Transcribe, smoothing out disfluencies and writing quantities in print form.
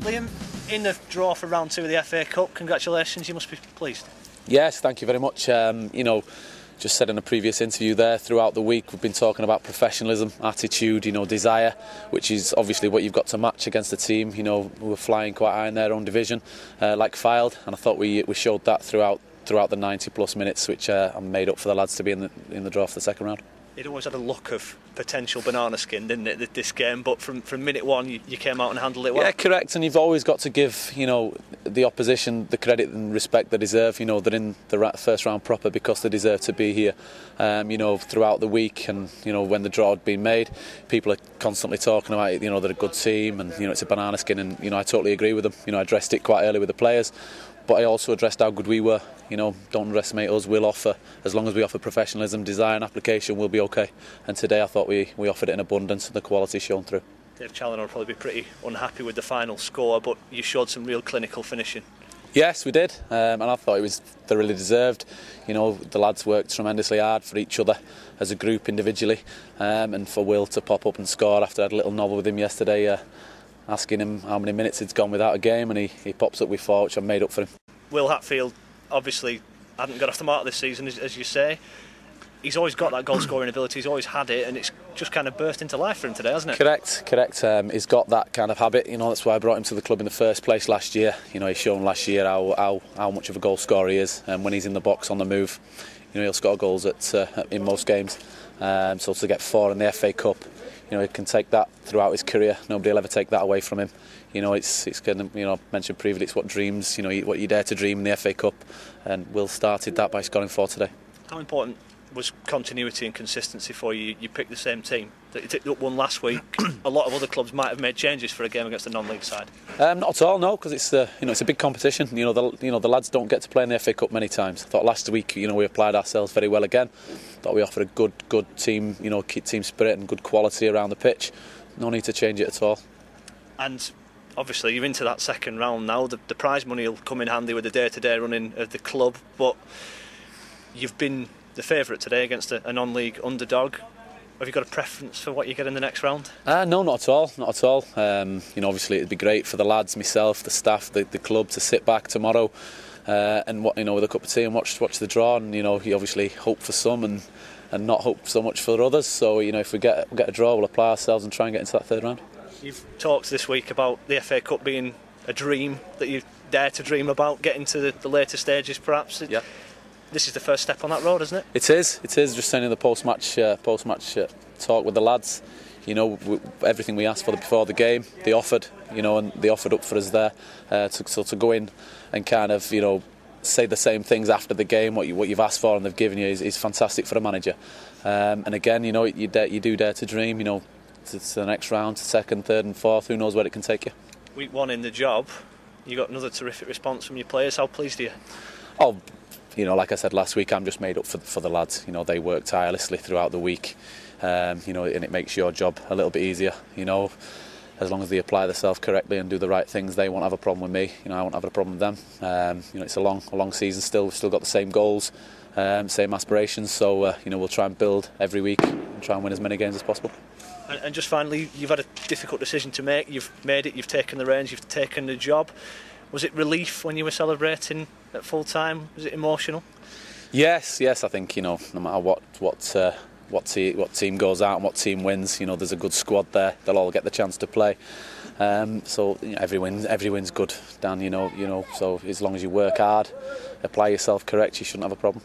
Liam, in the draw for round 2 of the FA Cup, congratulations, you must be pleased. Yes, thank you very much. Just said in a previous interview there, throughout the week we've been talking about professionalism, attitude, desire, which is obviously what you've got to match against a team, who are flying quite high in their own division, like Fylde, and I thought we showed that throughout the 90 plus minutes, which made up for the lads to be in the draw for the second round. It always had a look of potential banana skin, didn't it, this game? But from minute one, you came out and handled it well. Yeah, correct. And you've always got to give, the opposition the credit and respect they deserve. They're in the first round proper because they deserve to be here. Throughout the week, and when the draw had been made, people are constantly talking about it. They're a good team, and it's a banana skin. And I totally agree with them. I addressed it quite early with the players. But I also addressed how good we were. Don't underestimate us. We'll offer, as long as we offer professionalism, design, application, we'll be okay. And today I thought we offered it in abundance, and the quality shone through. Dave Challoner will probably be pretty unhappy with the final score, but you showed some real clinical finishing. Yes, we did, and I thought it was thoroughly deserved. The lads worked tremendously hard for each other as a group individually, and for Will to pop up and score after I had a little nobble with him yesterday, asking him how many minutes he'd gone without a game, and he pops up with 4, which I made up for him. Will Hatfield obviously hadn't got off the mark this season, as you say. He's always got that goal scoring ability, he's always had it, and it's just kind of burst into life for him today, hasn't it? Correct. He's got that kind of habit, that's why I brought him to the club in the first place last year. He's shown last year how much of a goal scorer he is, and when he's in the box on the move, he'll score goals in most games. So to get 4 in the FA Cup, he can take that throughout his career. Nobody will ever take that away from him. It's kind of, I mentioned previously, it's what dreams, what you dare to dream in the FA Cup, and Will started that by scoring 4 today. How important was continuity and consistency for you? You picked the same team. You picked up one last week. A lot of other clubs might have made changes for a game against a non-league side. Not at all, no, because it's it's a big competition. The lads don't get to play in the FA Cup many times. I thought last week, we applied ourselves very well again. Thought we offered a good team, team spirit and good quality around the pitch. No need to change it at all. And obviously you're into that second round now. The prize money will come in handy with the day-to-day running of the club, but you've been the favourite today against a non-league underdog. Have you got a preference for what you get in the next round? No, not at all. Obviously it'd be great for the lads, myself, the staff, the club to sit back tomorrow and with a cup of tea and watch the draw. And you obviously hope for some and not hope so much for others. So if we get a draw, we'll apply ourselves and try and get into that third round. You've talked this week about the FA Cup being a dream that you dare to dream about, getting to the later stages perhaps. Yeah. This is the first step on that road, isn't it? It is. Just saying in the post-match talk with the lads, everything we asked for before the game, they offered, and they offered up for us there. To go in and kind of, say the same things after the game, what you've asked for and they've given you is fantastic for a manager. And again, you do dare to dream, to the next round, to second, third and fourth. Who knows where it can take you? Week 1 in the job, you got another terrific response from your players. How pleased are you? Oh, like I said last week, I'm just made up for the lads. They work tirelessly throughout the week, and it makes your job a little bit easier. As long as they apply themselves correctly and do the right things, they won't have a problem with me. I won't have a problem with them. It's a long season still. We've still got the same goals, same aspirations. So we'll try and build every week and try and win as many games as possible. And just finally, you've had a difficult decision to make. You've made it. You've taken the reins. You've taken the job. Was it relief when you were celebrating at full time? Was it emotional? Yes. I think no matter what team goes out and what team wins, there's a good squad there. They'll all get the chance to play. So every win's good, Dan. So as long as you work hard, apply yourself correct, you shouldn't have a problem.